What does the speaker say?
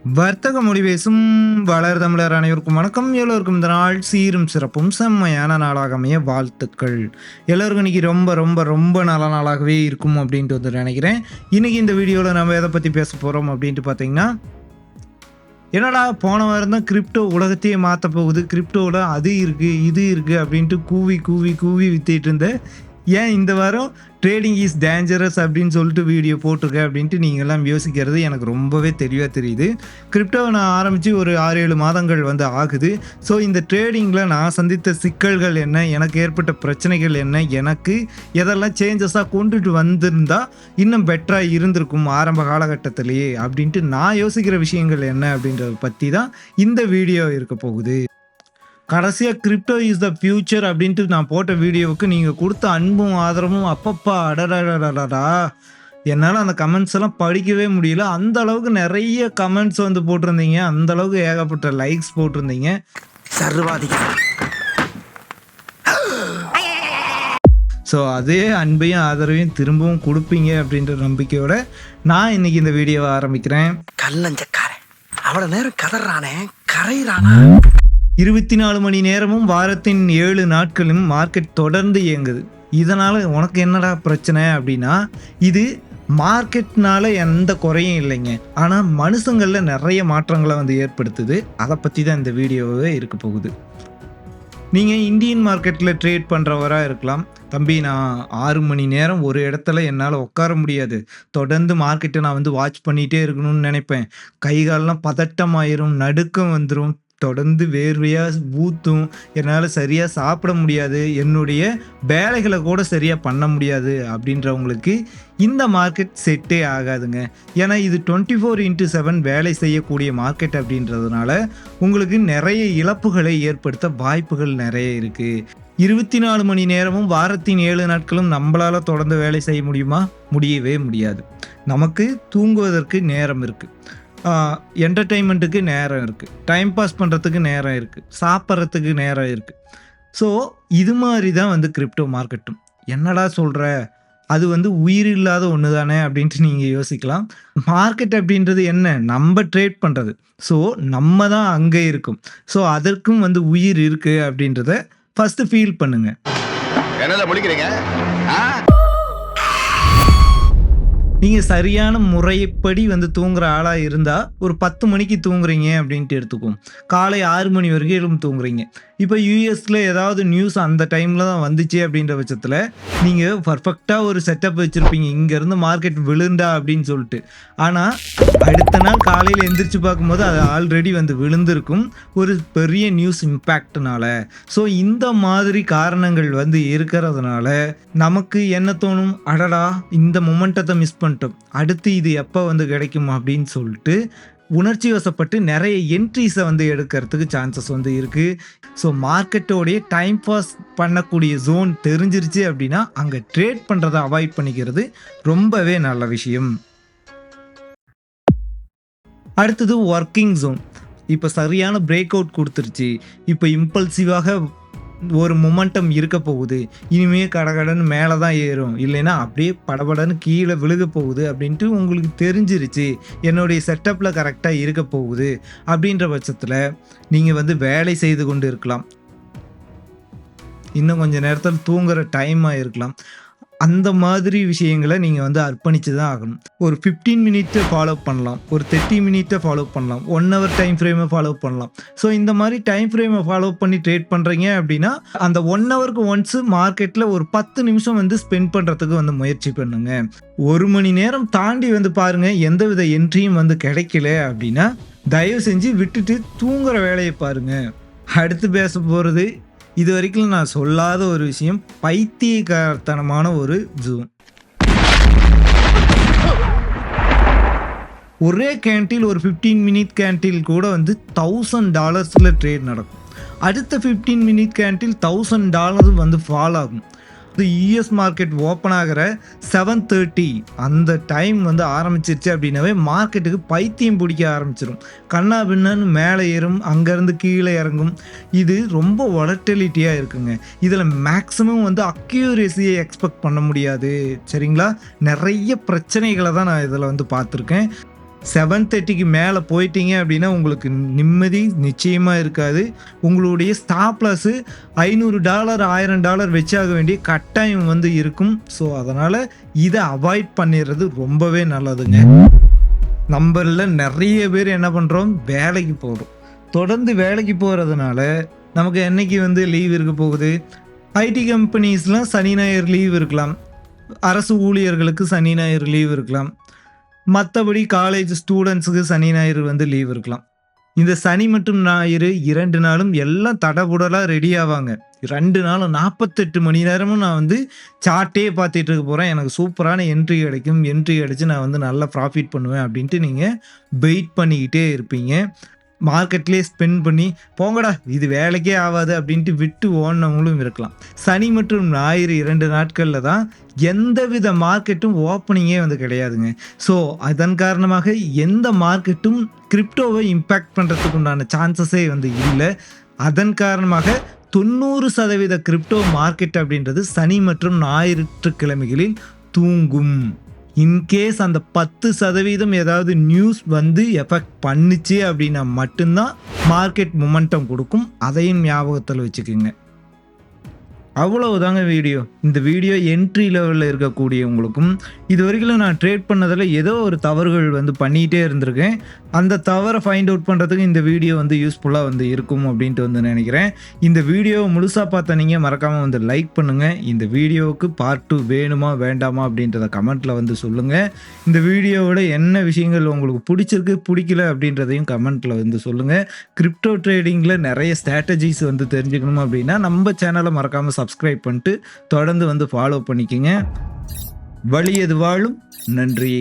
வர்த்தக மொழி பேசும் வளர் தமிழர் அனைவருக்கும் வணக்கம். எல்லோருக்கும் இந்த நாள் சீரும் சிறப்பும் செம்மையான நாளாக அமைய வாழ்த்துக்கள். எல்லோருக்கும் இன்னைக்கு ரொம்ப ரொம்ப ரொம்ப நல்ல நாளாகவே இருக்கும் அப்படின்ட்டு வந்து நினைக்கிறேன். இன்னைக்கு இந்த வீடியோவில் நம்ம எதை பற்றி பேச போகிறோம் அப்படின்ட்டு பார்த்தீங்கன்னா, என்னடா போன வாரம் தான் கிரிப்டோ உலகத்தையே மாற்ற போகுது, கிரிப்டோவில் அது இருக்குது இது இருக்குது அப்படின்ட்டு கூவி கூவி கூவி வித்திட்டு இருந்தேன். ஏன் இந்த வாரம் ட்ரேடிங் இஸ் டேஞ்சரஸ் அப்படின்னு சொல்லிட்டு வீடியோ போட்டிருக்கேன் அப்படின்ட்டு நீங்கள்லாம் யோசிக்கிறது எனக்கு ரொம்பவே தெளிவாக தெரியுது. கிரிப்டோவை நான் ஆரம்பித்து ஒரு 6-7 மாதங்கள் வந்து ஆகுது. ஸோ இந்த ட்ரேடிங்கில் நான் சந்தித்த சிக்கல்கள் என்ன, எனக்கு ஏற்பட்ட பிரச்சனைகள் என்ன, எனக்கு எதெல்லாம் சேஞ்சஸாக கொண்டுட்டு வந்திருந்தா இன்னும் பெட்டராக இருந்திருக்கும் ஆரம்ப காலகட்டத்திலேயே அப்படின்ட்டு நான் யோசிக்கிற விஷயங்கள் என்ன அப்படின்றத பற்றி தான் இந்த வீடியோ இருக்க போகுது. கடைசியாக கிரிப்டோ இஸ் த ஃபியூச்சர் அப்படின்ட்டு நான் போட்ட வீடியோவுக்கு நீங்கள் கொடுத்த அன்பும் ஆதரவும் அப்பப்பா அடடடடடா, என்னால் அந்த கமெண்ட்ஸ் எல்லாம் படிக்கவே முடியல. அந்த அளவுக்கு நிறைய கமெண்ட்ஸ் வந்து போட்டிருந்தீங்க, அந்த அளவுக்கு ஏகப்பட்ட லைக்ஸ் போட்டிருந்தீங்க. சர்வாதிகாரம். ஸோ அதே அன்பையும் ஆதரவையும் திரும்பவும் கொடுப்பீங்க அப்படின்ற நம்பிக்கையோட நான் இன்னைக்கு இந்த வீடியோவை ஆரம்பிக்கிறேன். கல்லஞ்சக்காரன் அவ்வளோ நேரம் கதறானே கரையிறானா. 24 மணி நேரமும் வாரத்தின் 7 நாட்களும் மார்க்கெட் தொடர்ந்து இயங்குது. இதனால் உனக்கு என்னடா பிரச்சனை அப்படின்னா, இது மார்க்கெட்னால எந்த குறையும் இல்லைங்க, ஆனால் மனுஷங்களில் நிறைய மாற்றங்களை வந்து ஏற்படுத்துது. அதை பற்றி தான் இந்த வீடியோவே இருக்க போகுது. நீங்கள் இந்தியன் மார்க்கெட்டில் ட்ரேட் பண்ணுறவராக இருக்கலாம். தம்பி, நான் 6 மணி நேரம் ஒரு இடத்துல என்னால் உட்கார முடியாது, தொடர்ந்து மார்க்கெட்டை நான் வந்து வாட்ச் பண்ணிகிட்டே இருக்கணும்னு நினைப்பேன். கைகாலெலாம் பதட்டமாயிரும், நடுக்கம் வந்துடும், தொடர்ந்து வேர்வையாக ஊற்றும், என்னால் சரியாக சாப்பிட முடியாது, என்னுடைய வேலைகளை கூட சரியாக பண்ண முடியாது அப்படின்றவங்களுக்கு இந்த மார்க்கெட் செட்டே ஆகாதுங்க. ஏன்னா இது 24x7 வேலை செய்யக்கூடிய மார்க்கெட் அப்படின்றதுனால உங்களுக்கு நிறைய இழப்புகளை ஏற்படுத்த வாய்ப்புகள் நிறைய இருக்குது. 24 மணி நேரமும் வாரத்தின் 7 நாட்களும் நம்மளால் தொடர்ந்து வேலை செய்ய முடியுமா? முடியவே முடியாது. நமக்கு தூங்குவதற்கு நேரம் இருக்குது, என்டர்டெயின்மெண்ட்டுக்கு நேரம் இருக்குது, டைம் பாஸ் பண்ணுறதுக்கு நேரம் இருக்குது, சாப்பிட்றதுக்கு நேரம் இருக்குது. ஸோ இது மாதிரி தான் வந்து கிரிப்டோ மார்க்கெட்டும். என்னடா சொல்கிற, அது வந்து உயிர் இல்லாத ஒன்று தானே அப்படின்ட்டு நீங்கள் யோசிக்கலாம். மார்க்கெட் அப்படின்றது என்ன, நம்ம ட்ரேட் பண்ணுறது. ஸோ நம்ம தான் அங்கே இருக்கும். ஸோ அதற்கும் வந்து உயிர் இருக்குது அப்படின்றத ஃபஸ்ட்டு ஃபீல் பண்ணுங்கள். என்னதான் முடிக்கிறீங்க? நீங்கள் சரியான முறைப்படி வந்து தூங்குற ஆளாக இருந்தால் ஒரு 10 மணிக்கு தூங்குறீங்க அப்படின்ட்டு எடுத்துக்கும், காலை 6 மணி வரைக்கும் தூங்குறீங்க. இப்போ யூஎஸில் ஏதாவது நியூஸ் அந்த டைமில் தான் வந்துச்சு அப்படின்ற பட்சத்தில் நீங்கள் பர்ஃபெக்டாக ஒரு செட்டப் வச்சுருப்பீங்க, இங்கேருந்து மார்க்கெட் விழுந்தா அப்படின்னு சொல்லிட்டு. ஆனால் அடுத்த நாள் காலையில் எந்திரிச்சு பார்க்கும்போது அது ஆல்ரெடி வந்து விழுந்திருக்கும் ஒரு பெரிய நியூஸ் இம்பேக்ட்னால. ஸோ இந்த மாதிரி காரணங்கள் வந்து இருக்கிறதுனால நமக்கு என்ன தோணும், அடடா இந்த மொமெண்டத்தை மிஸ் பண்ணிட்டோம், அடுத்து இது எப்போ வந்து கிடைக்கும் அப்படின்னு சொல்லிட்டு உணர்ச்சி வசப்பட்டு நிறைய என்ட்ரிஸை வந்து எடுக்கிறதுக்கு சான்சஸ் வந்து இருக்குது. ஸோ மார்க்கெட்டோடைய டைம் பாஸ் பண்ணக்கூடிய ஜோன் தெரிஞ்சிருச்சு அப்படின்னா அங்கே ட்ரேட் பண்ணுறதை அவாய்ட் பண்ணிக்கிறது ரொம்பவே நல்ல விஷயம். அடுத்தது ஒர்க்கிங் ஜோன். இப்போ சரியான பிரேக் அவுட் கொடுத்துருச்சு, இப்போ இம்பல்சிவாக ஒரு மொமெண்டம் இருக்க போகுது, இனிமே கடகடன்னு மேலே தான் ஏறும், இல்லைன்னா அப்படியே படபடன்னு கீழே விழுக போகுது அப்படின்ட்டு உங்களுக்கு தெரிஞ்சிருச்சு, என்னுடைய செட்டப்பில் கரெக்டாக இருக்க போகுது அப்படின்ற பட்சத்தில் நீங்கள் வந்து வேலை செய்து கொண்டு இருக்கலாம், இன்னும் கொஞ்சம் நேரத்தில் தூங்குகிற டைமாக இருக்கலாம். அந்த மாதிரி விஷயங்களை நீங்கள் வந்து அர்ப்பணித்து தான் ஆகணும். ஒரு 15 மினிட்டை ஃபாலோ பண்ணலாம், ஒரு 30 மினிட்டை ஃபாலோ பண்ணலாம், 1 hour டைம் ஃப்ரேமை ஃபாலோ பண்ணலாம். ஸோ இந்த மாதிரி டைம் ஃப்ரேமை ஃபாலோ பண்ணி ட்ரேட் பண்ணுறீங்க அப்படின்னா அந்த 1 ஹவருக்கு ஒன்ஸு மார்க்கெட்டில் ஒரு 10 நிமிஷம் வந்து ஸ்பெண்ட் பண்ணுறதுக்கு வந்து முயற்சி பண்ணுங்க. 1 மணி நேரம் தாண்டி வந்து பாருங்கள், எந்தவித என்ட்ரியும் வந்து கிடைக்கல அப்படின்னா தயவு செஞ்சு விட்டுட்டு தூங்குகிற வேலையை பாருங்கள். அடுத்து பேச போகிறது இது வரைக்கும் நான் சொல்லாத ஒரு விஷயம், பைத்தியக்காரத்தனமான ஒரு ஜோன். ஒரே கேண்டில், ஒரு 15 மினிட் கேண்டில் கூட வந்து $1000 ட்ரேட் நடக்கும். அடுத்த 15 மினிட் கேண்டில் $1000 வந்து ஃபால் ஆகும். யூஎஸ் மார்க்கெட் ஓப்பன் ஆகிற 7:30 அந்த டைம் வந்து ஆரம்பிச்சிருச்சு அப்படின்னாவே மார்க்கெட்டுக்கு பைத்தியம் பிடிக்க ஆரம்பிச்சிடும். கண்ணா பின்னான்னு மேலே ஏறும், அங்கேருந்து கீழே இறங்கும். இது ரொம்ப வொலட்டிலிட்டியாக இருக்குங்க. இதில் மேக்ஸிமம் வந்து அக்யூரேசியை எக்ஸ்பெக்ட் பண்ண முடியாது, சரிங்களா? நிறைய பிரச்சனைகளை தான் நான் இதில் வந்து பார்த்துருக்கேன். 7:30க்கு மேலே போயிட்டீங்க அப்படின்னா உங்களுக்கு நிம்மதி நிச்சயமாக இருக்காது. உங்களுடைய ஸ்டாப் லாஸு $500 $1000 வச்சாக வேண்டிய கட்டாயம் வந்து இருக்கும். ஸோ அதனால் இதை அவாய்ட் பண்ணிடுறது ரொம்பவே நல்லதுங்க. நம்மள நிறைய பேர் என்ன பண்ணுறோம், வேலைக்கு போகிறோம். தொடர்ந்து வேலைக்கு போகிறதுனால நமக்கு என்னைக்கு வந்து லீவ் இருக்க போகுது? ஐடி கம்பெனிஸ்லாம் சனி ஞாயிறு லீவ் இருக்கலாம், அரசு ஊழியர்களுக்கு சனி ஞாயிறு லீவ் இருக்கலாம், மற்றபடி காலேஜ் ஸ்டூடெண்ட்ஸுக்கு சனி ஞாயிறு வந்து லீவ் இருக்கலாம். இந்த சனி மற்றும் ஞாயிறு 2 நாளும் எல்லாம் தடபுடலாக ரெடி ஆவாங்க. 2 நாளும் 48 மணி நேரமும் நான் வந்து சார்ட்டே பார்த்துட்டு இருக்க போகிறேன், எனக்கு சூப்பரான என்ட்ரி கிடைக்கும், என்ட்ரி கிடைச்சி நான் வந்து நல்லா ப்ராஃபிட் பண்ணுவேன் அப்படின்ட்டு நீங்கள் வெயிட் பண்ணிக்கிட்டே இருப்பீங்க. மார்க்கெட்லேயே ஸ்பெண்ட் பண்ணி போங்கடா இது வேலைக்கே ஆகாது அப்படின்ட்டு விட்டு ஓடினவங்களும் இருக்கலாம். சனி மற்றும் ஞாயிறு 2 நாட்களில் தான் எந்தவித மார்க்கெட்டும் ஓப்பனிங்கே வந்து கிடையாதுங்க. ஸோ அதன் காரணமாக எந்த மார்க்கெட்டும் கிரிப்டோவை இம்பேக்ட் பண்ணுறதுக்கு உண்டான சான்சஸே வந்து இல்லை. அதன் காரணமாக 90% கிரிப்டோ மார்க்கெட் அப்படின்றது சனி மற்றும் ஞாயிற்றுக்கிழமைகளில் தூங்கும். இன்கேஸ் அந்த 10% ஏதாவது நியூஸ் வந்து எஃபெக்ட் பண்ணுச்சு அப்படின்னா மட்டும்தான் மார்க்கெட் மொமெண்டம் கொடுக்கும். அதையும் ஞாபகத்தில் வச்சுக்கோங்க. அவ்வளவுதாங்க வீடியோ. இந்த வீடியோ என்ட்ரி லெவலில் இருக்கக்கூடியவங்களுக்கும் இது வரைக்கும் நான் ட்ரேட் பண்ணதில் ஏதோ ஒரு தவறுகள் வந்து பண்ணிகிட்டே இருந்திருக்கேன். அந்த தவறை ஃபைண்ட் அவுட் பண்ணுறதுக்கு இந்த வீடியோ வந்து யூஸ்ஃபுல்லாக வந்து இருக்கும் அப்படின்ட்டு வந்து நினைக்கிறேன். இந்த வீடியோவை முழுசாக பார்த்த நீங்கள் மறக்காமல் வந்து லைக் பண்ணுங்கள். இந்த வீடியோவுக்கு பார்ட் 2 வேணுமா வேண்டாமா அப்படின்றத கமெண்ட்டில் வந்து சொல்லுங்கள். இந்த வீடியோவோட என்ன விஷயங்கள் உங்களுக்கு பிடிச்சிருக்கு பிடிக்கல அப்படின்றதையும் கமெண்ட்டில் வந்து சொல்லுங்கள். கிரிப்டோ ட்ரேடிங்கில் நிறைய ஸ்ட்ராட்டஜிஸ் வந்து தெரிஞ்சுக்கணும் அப்படின்னா நம்ம சேனலை மறக்காமல் சப்ஸ்கிரைப் பண்ணிட்டு தொடர்ந்து வந்து ஃபாலோ பண்ணிக்கோங்க. வலியது வாழும். நன்றி.